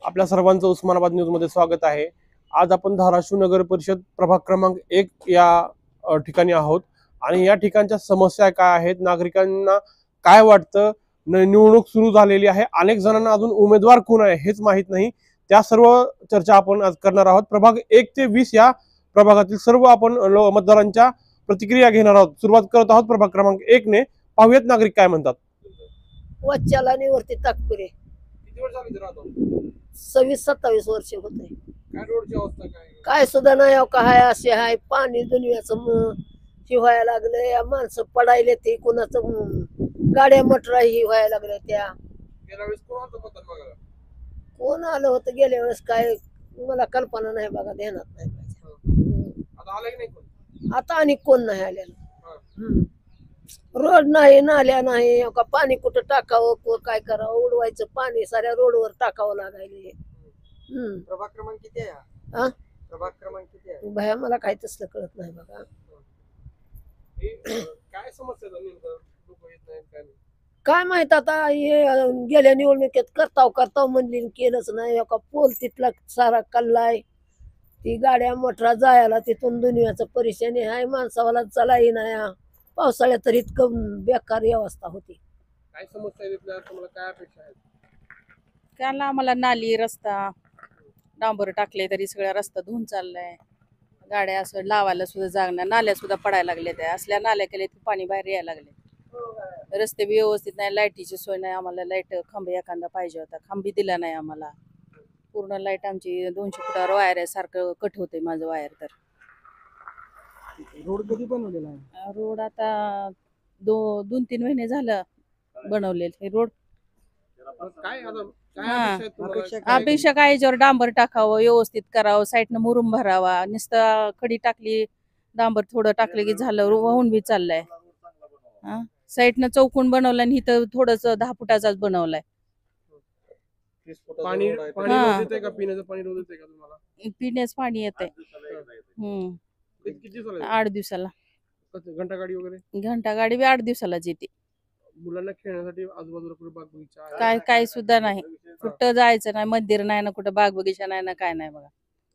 आपल्या सर्वांचं उस्मानाबाद न्यूज मध्ये स्वागत आहे। आज आपण धाराशिव नगर परिषद प्रभाग क्रमांक 1 या ठिकाणी आहोत आणि या ठिकाणच्या समस्या काय आहेत, नागरिकांना काय वाटतं, निवडणूक सुरू झालेली आहे, अनेक जणांना अजून उमेदवार कोण आहे हेच माहित नाही। त्या सर्व चर्चा आपण आज करणार आहोत। प्रभाग 1 ते 20 या प्रभागातील सर्व आपण मतदारांच्या प्रतिक्रिया घेणार आहोत। सुरुवात करत आहोत प्रभाग क्रमांक 1 ने। पाहूयात नागरिक काय म्हणतात। वच्च्याला निवृत्ती ताकपुरे किती वर्ष झाली राहतो? 26-27 वर्ष होते। काय रोडची अवस्था काय? काय सुद्धा नाही हो, काय असे हाय पाणी दुनियाचं हे व्हायला लागलं, या माणसं पडायले ते कोणाचं गाड्या मटरा ही व्हायला लागल्या त्या। गेल्या वेळेस कोण होतं मतदान बघायला? कोण आलं होतं गेल्या वेळेस काय मला कल्पना नाही बघा, ध्यानात नाही माझ्या। आता आलं की नाही कोण? आता आणि कोण नाही आलेलं। रोड नाही, नाल्या नाही, का पाणी कुठं टाकावं, काय करावं, उडवायचं पाणी साऱ्या रोडवर टाकावं लागायले। प्रभाग क्रमांक किती आहे हा? प्रभाग क्रमांक किती आहे? भया मला काही तसलं कळत नाही बघा। काय समस्या झाली नेमकं? लोक येत नाहीत काय नाही? काय माहित आता हे गेल्या निवडणुकीत करताव म्हणली केलंच नाही। का पोल तिथला सारा कल्लाय, ती गाड्या मोठरा जायला तिथून दुनियाचं परेशानी आहे, माणसावाला चलाही नाही। पावसाळ्यात तर इतकं बेकार व्यवस्था होती। काय समस्या आहे तिथल्या, तुम्हाला काय अपेक्षा आहे? त्याला आम्हाला नाली रस्ता डांबर टाकले तरी सगळा रस्ता धुवून चाललाय, गाड्या असं लावायला सुद्धा जागणार, नाल्या सुद्धा पडायला लागल्या, त्या असल्या नाल्या केल्या की पाणी बाहेर यायला लागले, रस्ते बी व्यवस्थित नाही, लाईटीची सोय नाही, आम्हाला लाईट खांब एखादा पाहिजे होता, खांबी दिला नाही आम्हाला, पूर्ण लाईट आमची 200 फुटावर वायर आहे, सारखं कट होते माझं वायर। तर रोड कधी बनवलेला आहे? रोड आता 2-3 महिने झालं बनवलेले रोड। काय आता काय हा. अपेक्षा आहेत तुम्हाला? अपेक्षा काय- अपेक्षा काय, याच्यावर डांबर टाकावं, व्यवस्थित करावं, साईडनं मुरुम भरावा, नुसतं खडी टाकली डांबर थोडं टाकलं की झालं, वाहून बी चाललंय। साईडनं चौकून बनवलं आणि इथं थोडस 10 फुटाचाच बनवलाय। पाणी हा. रोज येतंय का? पिण्याचं पाणी रोज येतंय का तुम्हाला? पिण्यास पाणी येतंय किती दिवसाला 8 दिवसाला, येतं? घंटा गाडी वगैरे? घंटा गाडी बी 8 दिवसालाच येते। मुलांना खेळण्यासाठी आजूबाजूला कुठे बाग बगीचा आहे? काय सुद्धा नाही, कुठं जायचं नाही, मंदिर नाही ना, कुठं बाग बगीचा नाही ना, काय नाही बघा,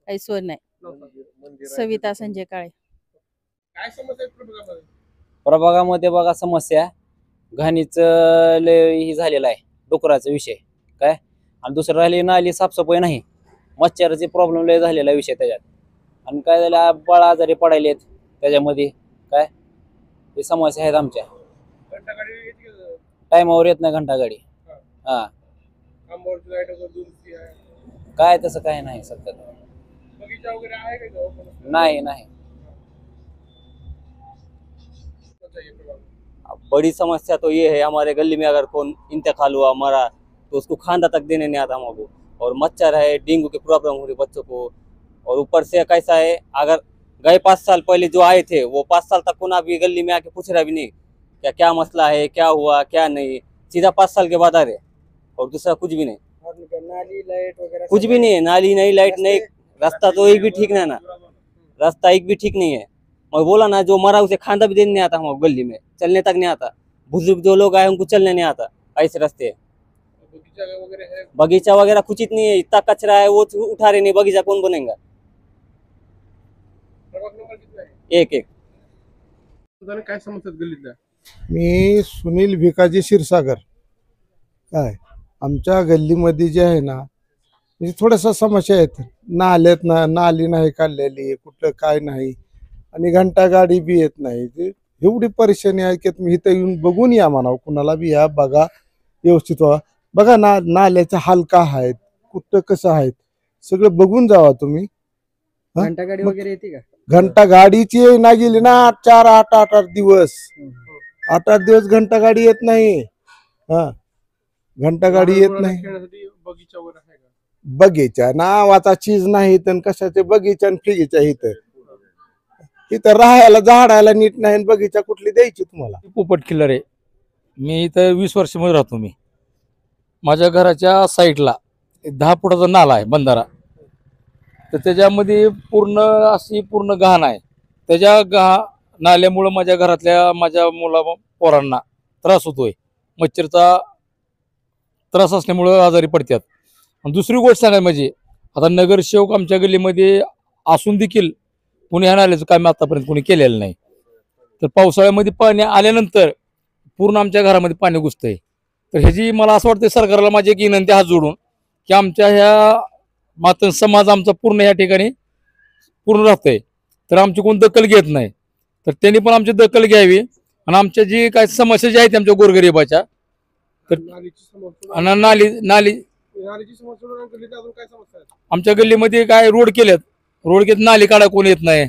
काही सोय नाही। नव्हता. सविता संजय काळे। काय समस्या आहेत प्रभागामध्ये? प्रभागामध्ये बघा समस्या घाणीचं लय ही झालेला आहे, डुकराचा विषय काय, आणि दुसरं राहिली नाली साफसफाई नाही, मच्छराचे प्रॉब्लेम लय झालेला विषय त्याच्यात, आणि काय झालं बाळ आजारी पडायलेत त्याच्यामध्ये, काय हे समस्या आहेत आमच्या। घंटा गाडी येते का? टायमावर येत नाही घंटा गाडी। हा, खांबावरची लाईट वगैरे दुरुस्ती आहे? काय तसं काय नाही सध्या, बगीचा वगैरे आहे का गावामध्ये? नाही नाही। कोणता आहे प्रभाग? बड़ी समस्या तो ये है, हमारे गली में अगर कौन इंतकाल हुआ मरा तो उसको खानदा तक देने नहीं आता हमको, और मच्छर है, डेंगू की प्रॉब्लम हो रही बच्चों को, और ऊपर से कैसा है, अगर गए 5 साल पहले जो आए थे वो 5 साल तक कोना भी गली में आके पूछ रहा भी नहीं क्या क्या मसला है, क्या हुआ क्या नहीं, सीधा 5 साल के बाद आ रहे, और दूसरा कुछ भी नहीं, और नाली लाइट वगैरह कुछ भी नहीं है, नाली नहीं लाइट नहीं, रास्ता तो एक भी ठीक नहीं है ना, रास्ता एक भी ठीक नहीं है। मैं बोला ना, जो मरा उसे खांदा भी देने नहीं आता, हम गली में चलने तक नहीं आता, बुजुर्ग जो लोग आए उनको चलने नहीं आता, ऐसे रास्ते हैं। बगीचा वगैरे है? बगीचा वगैरह कुछ नहीं है, इतना कचरा है, वो उठा रहे नहीं, बगीचा कौन बनेगा? प्रभाग नंबर किती आहे? 1-1। तुझ्या काय समस्या आहेत गल्लीतल्या? मी सुनील भिकाजी क्षीरसागर। काय आमच्या गल्लीमध्ये जे आहे ना, म्हणजे थोड्याशा समस्या आहेत, नाल्यात ना नाली नाही काढलेली, कुठं काय नाही, आणि घंटा गाडी बी येत नाही, ते एवढी परेशानी आहे की तुम्ही इथं येऊन बघून या म्हणावं, कुणाला बी या बघा, व्यवस्थित व्हा, बघा ना नाल्याचा हाल काय आहेत, कुठं कसं आहेत, सगळं बघून जावा तुम्ही। घंटा गाडी वगैरे येते का? घंटा गाडीची ना गेली ना 4-8 दिवस, 8 दिवस घंटा गाडी येत नाही। हा, घंटा गाडी येत मुलांना नाही, खेळण्यासाठी बगीचा वगैरे आहे का? बगीचा नावाचा चीज नाही, तर कशाचे बगीचा आणि फिगीचा इथं राहायला झाडायला नीट नाही, बगीचा कुठली द्यायची तुम्हाला? पोपट किल्लर आहे, मी इथं 20 वर्षामध्ये राहतो। मी माझ्या घराच्या साईडला 10 फुटाचा नाला आहे, बंधारा, तर त्याच्यामध्ये पूर्ण घाण आहे, त्याच्या नाल्यामुळं माझ्या घरातल्या माझ्या पोरांना त्रास होतोय, मच्छरचा त्रास असल्यामुळं आजारी पडतात, आणि दुसरी गोष्ट सांगायची म्हणजे आता नगरसेवक आमच्या गल्लीमध्ये असून देखील कुणी ह्या नाल्याचं काम आतापर्यंत कोणी केलेलं नाही. तर पावसाळ्यामध्ये पाणी आल्यानंतर पूर्ण आमच्या घरामध्ये पाणी घुसतंय. तर ह्याची मला असं वाटतं सरकारला माझी एक विनंती हात जोडून की आमच्या ह्या मातंग समाज आमचा पूर्ण या ठिकाणी पूर्ण राहतोय, तर आमची कोण दखल घेत नाही. तर त्यांनी पण आमची दखल घ्यावी आणि आमच्या जी काही समस्या ज्या आहेत आमच्या गोरगरिबाच्या, तर नालीची समस्या आणि नाली नालीची समस्या सोडून गल्लीत अजून काय समस्या आहेत? आमच्या गल्लीमध्ये काय रोड केलेत नाली काढा कोण येत नाही.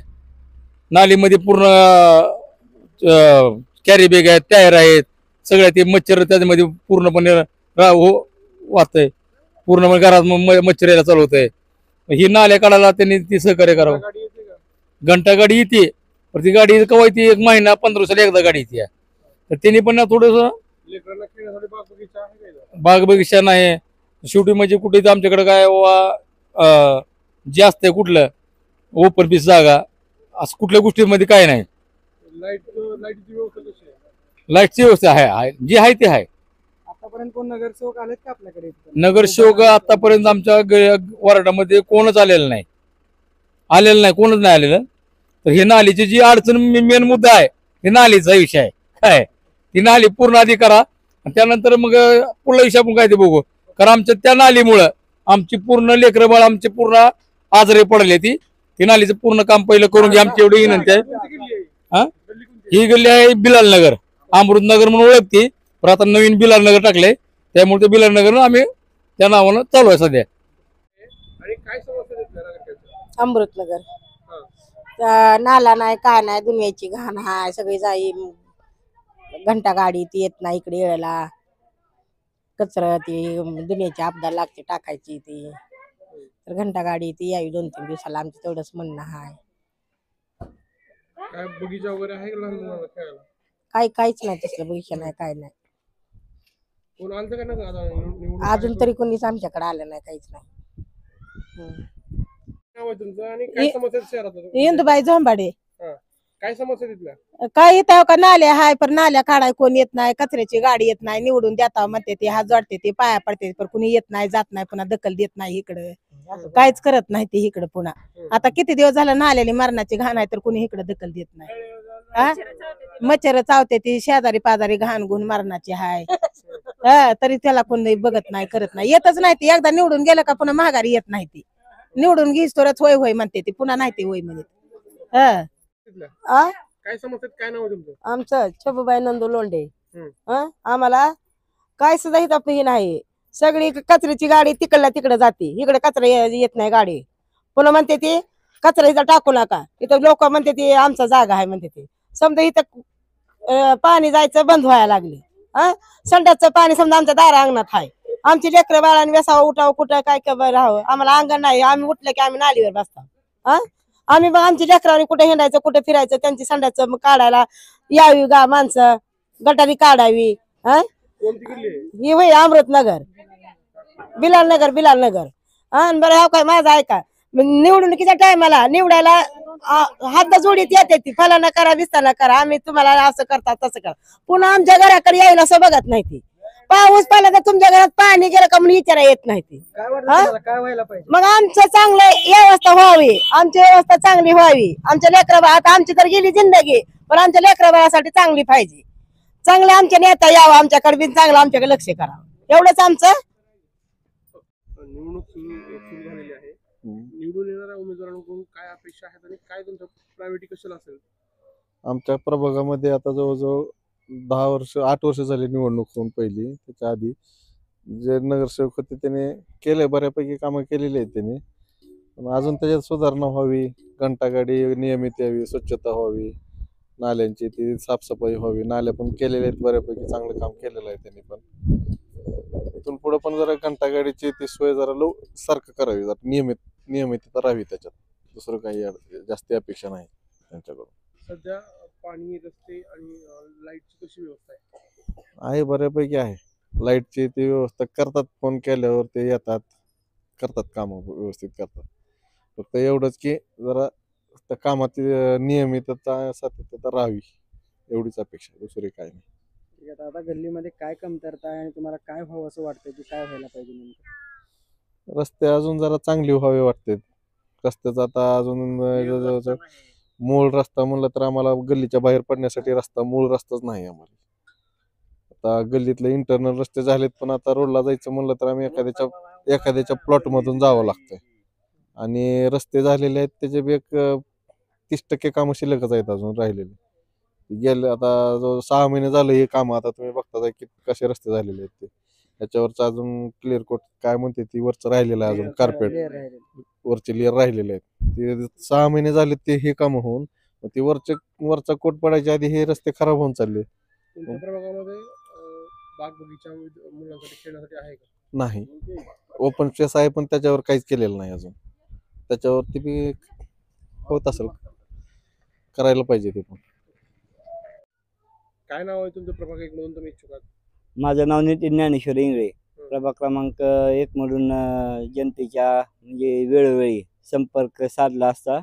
नालीमध्ये पूर्ण कॅरी बॅग आहेत, टायर आहेत, सगळ्या ते मच्छर त्याच्यामध्ये पूर्णपणे वाहतंय. पूर्णपणे घरात मच्छर यायला चालू होतंय. ही नाल्या काढायला त्यांनी ती सहकार्य करावं. गाडी येते का? घंटा गाडी येते, पण ती गाडी केव्हा येते, 1 महिना 15 दिवसाला एकदा गाडी येते. तर त्यांनी पण थोडस लेकरांना खेळण्यासाठी बाग बगीचा आहे का इथं? बाग बगीचा नाही. शेवटी म्हणजे कुठे आमच्याकडे काय जे असतंय कुठलं ओपन पीस जागा असं कुठल्या गोष्टीमध्ये काय नाही. लाईटची व्यवस्था कशी आहे? लाईटची व्यवस्था आहे जी आहे ते आहे. आतापर्यंत कोण नगरसेवक आलेत का आपल्याकडे? नगरसेवक आतापर्यंत आमच्या वॉर्डामध्ये कोणच आलेलं नाही कोणच नाही आलेलं. तर ही नालीची जी अडचण मेन मुद्दा आहे, ही नालीचा विषय आहे. काय ती नाली पूर्ण आधी करा आणि त्यानंतर मग पुढला विषय आपण काय ते बघू. कारण आमच्या त्या नालीमुळं आमची पूर्ण लेकरं बाळ आमची पूर्ण आजारी पडले. ती नालीचं पूर्ण काम पहिलं करून घ्या आमची एवढी विनंती आहे. कोणती गल्ली आहे? हा? गल्ली कोणती आहे? ही गल्ली आहे बिलाल नगर, अमृतनगर म्हणून ओळखते, पण आता नवीन बिलाल नगर टाकले, त्यामुळे ते बिलाल नगर आम्ही त्या नावानं चालू आहे सध्या. आणि काय समस्या आहेत नागरिकांच्या? अमृतनगर नाला नाही काय नाही, दुनियाची घाण हाय सगळी जाई. घंटा गाडी ती येत नाही इकडे येळाला, कचरा ती दुनियाची आपदा लागते टाकायची ती. तर घंटा गाडी ती यावी 2-3 दिवसाला, आमचं तेवढंच म्हणणं आहे. काय बगीचा वगैरे आहे का लहान मुलांना खेळायला? काहीच नाही तसलं बगीचा नाही काय नाही. कोण आलं का नाही आता निवडून? अजून तरी कोणीच आमच्याकडे आलं नाही, काहीच नाही. नाव आहे तुमचं आणि काय समस्या आहेत शहरात? इंदुबाई झोंबाडे. काय समस्या आहेत तिथल्या? काय इथं का नाल्या हाय, पण नाल्या काढाय कोण येत नाही, कचऱ्याची गाडी येत नाही, निवडून देता म्हणते ते, हात जोडते ते, पाया पडते, पण कुणी येत नाही, जात नाही, पुन्हा दखल देत नाही इकडं, काहीच करत नाही ते इकडं. पुन्हा आता किती दिवस झालं नाल्याली मरणाची घाण आहे, तर कुणी इकडं दखल देत नाही. मच्छर चावते ती, शेजारी पाजारी घाण गुण मरणाची हाय. तरी त्याला कोणी बघत नाही, करत नाही, येतच नाही ती. एकदा निवडून गेलं का पुन्हा महागारी येत नाही ती. निवडून घेस तोरच होय होय म्हणते ती, पुन्हा नाही ती होय म्हणते. तिथल्या काय समस्या आहेत? काय नाव आहे तुमचं? आमचं छबुबाई नंदू लोंढे. हम्म. आम्हाला काय सुद्धा इथं हे नाही. सगळी कचऱ्याची गाडी तिकडल्या तिकडे जाते, इकडे कचरा येत नाही गाडी. पुन्हा म्हणते ती कचरा इथं टाकू नका, इथं लोक म्हणते ती आमचा जागा आहे म्हणते ती. समजा इथं पाणी जायचं बंद व्हायला लागले. संडासचं पाणी समजा आमच्या दारा अंगणात आहे. आमची लेकरं बाळांनी वेसावं उठावं कुठं काय राहावं, आम्हाला अंगण नाही. आम्ही उठलं की आम्ही नालीवर बसतो. आम्ही मग आमची लेकरांनी कुठे हिंडायचं, कुठे फिरायचं, त्यांची संडासचं काढायला यावी गा माणसं, गटारी काढावी. कोणती गल्ली आहे? ही होय अमृतनगर, बिलाल नगर. बरं हा काय माझा ऐका, निवडणुकीच्या टायमाला निवडायला हात जोडीत येते ती, फलाना करा विस्ताना करा, आम्ही तुम्हाला असं करता तसं करा. पुन्हा आमच्या घराकडे यायला असं बघत नाही ती. पाऊस पडला तर तुमच्या घरात पाणी गेलं का म्हणून विचारा येत नाही ती. काय वाटतं तुम्हाला काय व्हायला पाहिजे? मग आमचं चांगलं व्यवस्था व्हावी, आमची व्यवस्था चांगली व्हावी. आमच्या लेकरा आता आमची तर गेली जिंदगी, पण आमच्या लेकरा बाळासाठी चांगली पाहिजे. चांगले आमचे नेता यावं, आमच्याकडे बी चांगलं आमच्याकडे लक्ष करावं, एवढंच आमचं. निवडणूक सुरू झालेली आहे. निवडून येणाऱ्या उमेदवारांकडून काय अपेक्षा आहेत आणि काय तुमचं प्रायोरिटी कशाला असेल? आमच्या प्रभागामध्ये आता जवळजवळ 8 वर्ष झाली निवडणूक होऊन पहिली. त्याच्या आधी जे नगरसेवक होते त्याने केले, बऱ्यापैकी कामं केलेली आहेत त्यांनी, पण अजून त्याच्यात सुधारणा व्हावी. घंटागाडी नियमित यावी, स्वच्छता व्हावी, नाल्यांची ती साफसफाई व्हावी. नाल्या पण केलेल्या आहेत, बऱ्यापैकी चांगलं काम केलेलं आहे त्यांनी. पण इथून पुढे पण जरा घंटागाडीची ती सोय जरा सारखं करावी, जरा नियमितता राहावी त्याच्यात. दुसरं काही जास्त अपेक्षा नाही त्यांच्याकडून. सध्या पाणी, रस्ते आणि लाईटची कशी व्यवस्था आहे? बऱ्यापैकी आहे. लाईटची ती व्यवस्था करतात, फोन केल्यावर ते येतात, करतात कामं व्यवस्थित करतात. फक्त एवढंच की जरा त्या कामात नियमितता सातत्यता राहावी, एवढीच अपेक्षा, दुसरी काय नाही. आता गल्लीमध्ये काय कमतरता आहे आणि तुम्हाला काय व्हावं असं वाटतं की काय व्हायला पाहिजे नेमकं? रस्ते अजून जरा चांगली व्हावे वाटते. रस्त्याचा आता अजून जवळजवळ मूळ रस्ता म्हणलं तर आम्हाला गल्लीच्या बाहेर पडण्यासाठी मूळ रस्ताच नाही आम्हाला. आता गल्लीतले इंटरनल रस्ते झालेत, पण आता रोडला जायचं म्हणलं तर आम्ही एखाद्याच्या प्लॉट मधून जावं लागतंय. आणि रस्ते झालेले आहेत त्याचे बी एक 30% कामं शिल्लकच आहेत अजून राहिलेले. गेले आता जो 6 महिने झाले हे काम, आता तुम्ही बघता की कसे रस्ते झालेले आहेत ते. त्याच्यावरचं अजून क्लिअर कोट काय म्हणते ती वरचं राहिलेलं आहे अजून कार्पेट, वरचे लेअर राहिलेले आहेत. ते 6 महिने झाले ते हे काम होऊन, मग ते वरचा कोट पडायच्या आधी हे रस्ते खराब होऊन चालले. तुमच्या प्रभागामध्ये बाग बगीचा मुलांसाठी खेळण्यासाठी आहे का? नाही, ओपन स्पेस आहे पण त्याच्यावर काहीच केलेलं नाही अजून. त्याच्यावरती बी होत असेल, करायला पाहिजे ते पण. काय नाव आहे तुमचं प्रभाग 1 मधून तुम्ही इच्छुक आहात? माझं नाव नितीन ज्ञानेश्वर इंगळे. प्रभाग क्रमांक 1 मधून जनतेच्या म्हणजे वेळोवेळी संपर्क साधला असता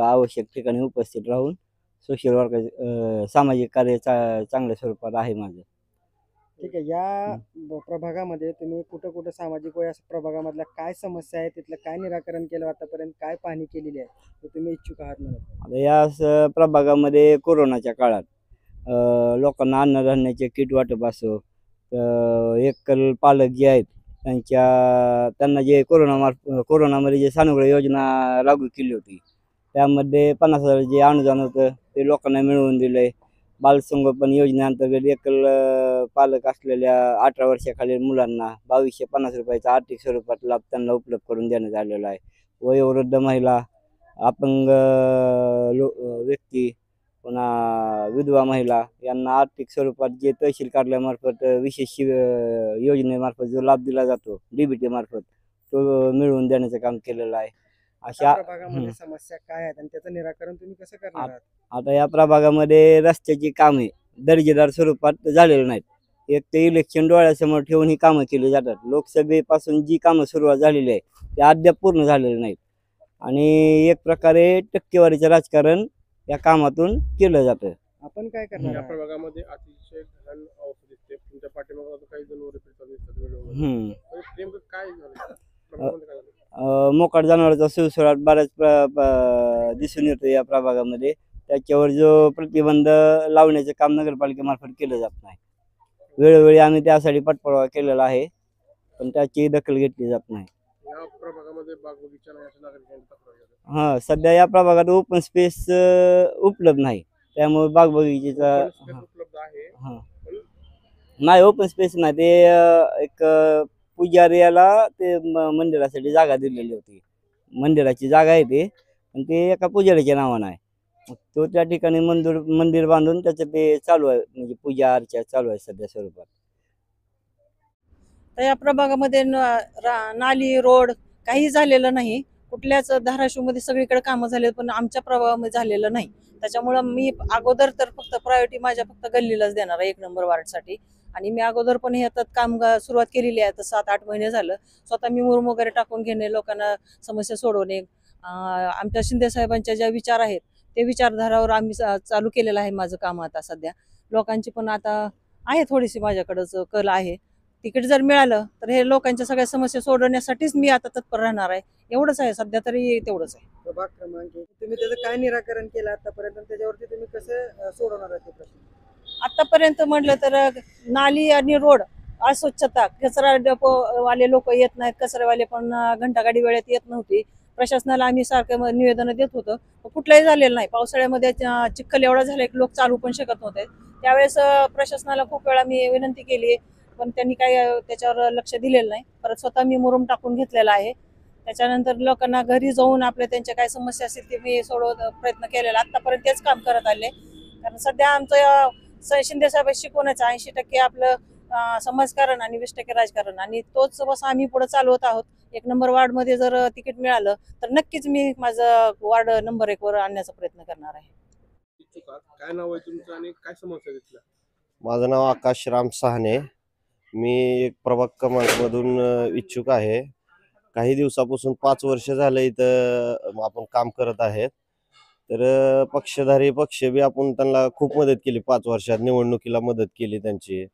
आवश्यक ठिकाणी उपस्थित राहून सोशल वर्क सामाजिक कार्य चांगल्या स्वरूपात आहे माझं. ठीक आहे. या प्रभागामध्ये तुम्ही कुठं कुठं सामाजिक व या प्रभागामधल्या काय समस्या आहेत, तिथलं काय निराकरण केलं आतापर्यंत, काय पाहणी केलेली आहे, तर तुम्ही इच्छुक आहात म्हणून? आता या प्रभागामध्ये कोरोनाच्या काळात लोकांना अन्नधान्याचे किट वाटप असो, एकल पालक जे आहेत त्यांना जे कोरोनामध्ये जे सानुग्रह योजना लागू केली होती, त्यामध्ये 50,000 जे अनुदान होतं ते लोकांना मिळवून दिलंय. बालसंगोपन योजनेअंतर्गत एकल पालक असलेल्या 18 वर्षाखालील मुलांना 2250 रुपयाचा आर्थिक स्वरूपात लाभ त्यांना उपलब्ध करून देण्यात आलेला आहे. वयोवृद्ध महिला, अपंग व्यक्ती, पुन्हा विधवा महिला यांना आर्थिक स्वरूपात जे तहसील कार्यालयामार्फत विशेष योजनेमार्फत जो लाभ दिला जातो DBT मार्फत, तो मिळवून देण्याचं काम केलेलं आहे. त्या प्रभागामध्ये समस्या काय आहेत आणि त्याचं निराकरण तुम्ही कसं करणार आहात? आता या प्रभागामध्ये रस्त्याची कामे दर्जेदार स्वरूपात झालेली नाहीत. एक ते इलेक्शन डोळ्यासमोर ठेवून ही कामं केली जातात. लोकसभेपासून जी कामं सुरुवात झालेली आहे ते अद्याप पूर्ण झालेली नाहीत आणि एक प्रकारे टक्केवारीचं राजकारण या कामातून केलं जातं. आपण काय करणार या आहात? प्रभागामध्ये अतिशय घाण अवस्था दिसते. तुमच्या पाठीमागे काही जनावरे फिरतात दिसतात व्हिडिओमध्ये. नेमकं काय झालं? प्रभागामध्ये काय झालं? मोकाट जनावरांचा सुळसुळाट बऱ्याच दिसून येतो या प्रभागामध्ये. त्याच्यावर जो प्रतिबंध लावण्याचं काम नगरपालिकेमार्फत केलं जात नाही. वेळोवेळी आम्ही त्यासाठी पाठपुरावा केलेला आहे, पण त्याची दखल घेतली जात नाही. या प्रभागामध्ये बाग बगीचा नाही असं नागरिकांची तक्रार आहे. सध्या या प्रभागात ओपन स्पेस उपलब्ध नाही, त्यामुळे बाग बगीचेचा उपलब्ध आहे. नाही, ओपन स्पेस नाही. ते एक पुजाऱ्याला ते मंदिरासाठी जागा दिलेली होती. मंदिराची जागा आहे ते, पण ते एका पुजाऱ्याच्या नावानं आहे. तो त्या ठिकाणी मंदिर बांधून त्याचं ते चालू आहे, म्हणजे पूजा अर्चा चालू आहे सध्या स्वरूपात. तर या प्रभागामध्ये नाली रोड काही झालेलं नाही. कुठल्याच धाराशिवमध्ये सगळीकडे कामं झाले, पण आमच्या प्रभागामध्ये झालेलं नाही. त्याच्यामुळं मी अगोदर तर फक्त प्रायोरिटी माझ्या फक्त गल्लीलाच देणार आहे 1 नंबर वार्डसाठी. आणि मी अगोदर पण ह्यात काम सुरुवात केलेली आहे. आता 7-8 महिने झालं. स्वतः मी मुरुम वगैरे टाकून घेणे, लोकांना समस्या सोडवणे, आमच्या शिंदे साहेबांच्या ज्या विचार आहेत ते विचारधारावर आम्ही चालू केलेलं आहे माझं काम. आता सध्या लोकांची पण आता आहे थोडीशी माझ्याकडंच कल आहे. तिकीट जर मिळालं तर हे लोकांच्या सगळ्या समस्या सोडवण्यासाठीच मी आता तत्पर राहणार आहे. एवढंच आहे सध्या तरी, तेवढंच आहे. प्रभाग क्रमांक 1 तुम्ही त्याचं काय निराकरण केलं आतापर्यंत आणि त्याच्यावरती तुम्ही कसं सोडवणार आहे ते प्रश्न? आतापर्यंत म्हटलं तर नाली आणि रोड, अस्वच्छता, कचरा डेपो वाले लोक येत नाहीत. कचरेवाले पण घंटागाडी वेळेत येत नव्हती. प्रशासनाला आम्ही सारखं निवेदन देत होतो, कुठलंही झालेलं नाही. पावसाळ्यामध्ये चिखल एवढा झाला की लोक चालू पण शकत नव्हते. त्यावेळेस प्रशासनाला खूप वेळा मी विनंती केली, पण त्यांनी काही त्याच्यावर लक्ष दिलेलं नाही. परत स्वतः मी मुरुम टाकून घेतलेला आहे. त्याच्यानंतर लोकांना घरी जाऊन त्यांच्या काय समस्या असतील ते मी प्रयत्न केलेला. आतापर्यंत तेच काम करत आले. कारण सध्या आमचं शिंदे साहेब शिकवण्याचं 80% आपलं समाजकारण आणि 20% राजकारण, आणि तोच बस आम्ही पुढे चालवत आहोत. 1 नंबर वार्डमध्ये जर तिकीट मिळालं तर नक्कीच मी माझं वार्ड नंबर 1 वर आणण्याचा प्रयत्न करणार आहे. काय नाव आहे तुमचं आणि काय समस्या दिसल्या? माझं नाव आकाश राम सहाने. मी एक प्रभाग क्रमांक मधून इच्छुक आहे. काही दिवसापासून 5 वर्ष झालं इथं आपण काम करत आहेत. तर पक्षधारी पक्ष बी आपण त्यांना खूप मदत केली. 5 वर्षात निवडणुकीला मदत केली त्यांची.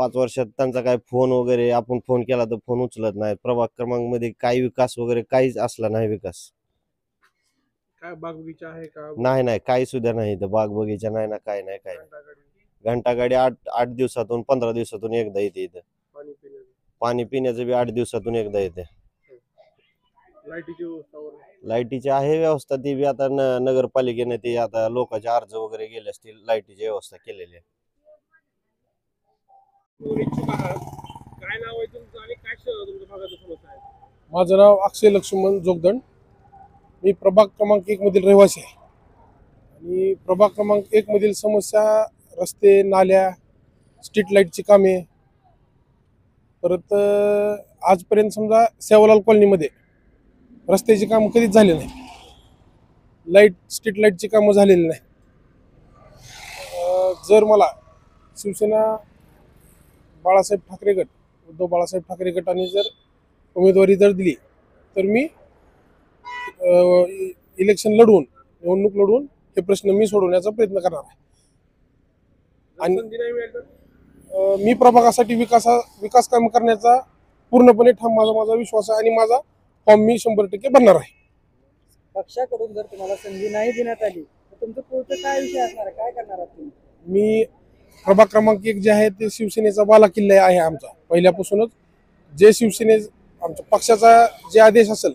5 वर्षात त्यांचा काय फोन वगैरे आपण फोन केला तर फोन उचलत नाही. प्रभाग क्रमांक मध्ये काही विकास वगैरे काहीच असला नाही विकास. काय बाग बगीचा आहे का? नाही काही सुद्धा नाही इथं. बाग बगीचा नाही ना, काय नाही. घंटागाडी 8 दिवसातून 15 दिवसातून एकदा येते इथं. पाणी पिण्याचं बी 8 दिवसातून एकदा येते. लाईटीची व्यवस्था वगैरे? लाईटीची आहे व्यवस्था, ती बी आता नगरपालिकेने ती आता लोकांचे अर्ज वगैरे गेले असतील, लाईटीची व्यवस्था केलेली आहे. इच्छुक आहात. काय नाव आहे तुमचं आणि काय तुमच्या भागाची समस्या आहे? माझं नाव अक्षय लक्ष्मण जोगदंड. मी प्रभाग क्रमांक 1 मधील रहिवासी आहे. आणि प्रभाग क्रमांक 1 मधील समस्या रस्ते, नाल्या, स्ट्रीट लाईटची कामे, परत आजपर्यंत समजा सेवालाल कॉलनीमध्ये रस्त्याची कामं कधीच झाले नाही. स्ट्रीट लाईटची कामं झालेली नाही. जर मला शिवसेना बाळासाहेब ठाकरे गट, उद्धव बाळासाहेब ठाकरे गटाने जर उमेदवारी जर दिली तर मी इलेक्शन लढवून, निवडणूक लढवून हे प्रश्न मी सोडवण्याचा प्रयत्न करणार आहे. आणि मी प्रभागासाठी विकास काम करण्याचा पूर्णपणे ठाम माझा विश्वास आहे आणि माझा फॉर्म मी 100% भरणार आहे. पक्षाकडून जर तुम्हाला संधी नाही देण्यात आली तर तुमचं पुढचं काय विषय असणार आहे? काय करणार आहात तुम्ही? मी प्रभाग क्रमांक 1 जे आहे ते शिवसेनेचा बाला किल्ला आहे आमचा. पहिल्यापासूनच जे आमच्या पक्षाचा जे आदेश असेल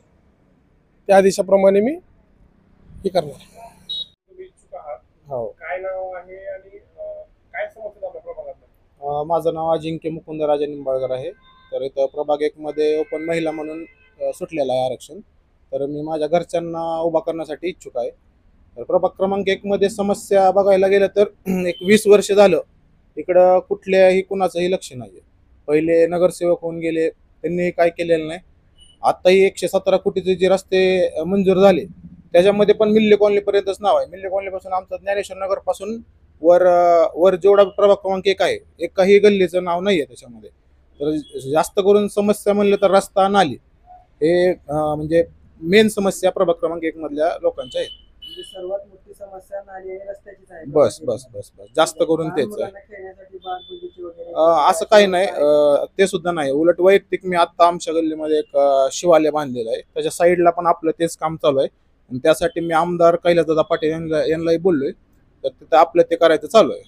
त्या आदेशाप्रमाणे मी हे करणार. तुम्ही इच्छुक आहात. हो. काय नाव आहे आणि काय समस्या आपल्या प्रभागात? माझं नाव अजिंक्य मुकुंद राजा निंबाळकर आहे. तर इथं प्रभाग 1 मध्ये ओपन महिला म्हणून सुटलेलं आहे आरक्षण. तर मी माझ्या घरच्यांना उभा करण्यासाठी इच्छुक आहे. तर प्रभाग क्रमांक 1 मध्ये समस्या बघायला गेलं तर एक 20 वर्ष झालं इकडं कुठल्याही कुणाचंही लक्ष नाही आहे. पहिले नगरसेवक होऊन गेले, त्यांनी काय केलेलं नाही. आत्ताही 117 कोटीचे जे रस्ते मंजूर झाले त्याच्यामध्ये पण मिल्ले कॉलनीपर्यंतच नाव आहे. मिल्ले कॉलनीपासून आमचं ज्ञानेश्वर नगरपासून वर जेवढा प्रभाग क्रमांक 1 आहे, एकाही गल्लीचं नाव नाही आहे त्याच्यामध्ये. तर जास्त करून समस्या म्हणलं तर रस्ता, नाली हे म्हणजे मेन समस्या प्रभाग क्रमांक 1 मधल्या लोकांच्या आहेत. म्हणजे सर्वात मोठी समस्या नाली आणि रस्त्याचीच आहे. बस जास्त करून तेच आहे. मुलांना खेळण्यासाठी बाग बगीचे वगैरे असं काही नाही, ते सुद्धा नाही. उलट वैयक्तिक मी आता आमच्या गल्लीमध्ये एक शिवालय बांधलेला आहे, त्याच्या साईडला पण आपलं तेच काम चालू आहे. आणि त्यासाठी मी आमदार कैलासदादा पाटील यांनाही बोललोय, तर तिथं आपलं ते करायचं चालू आहे.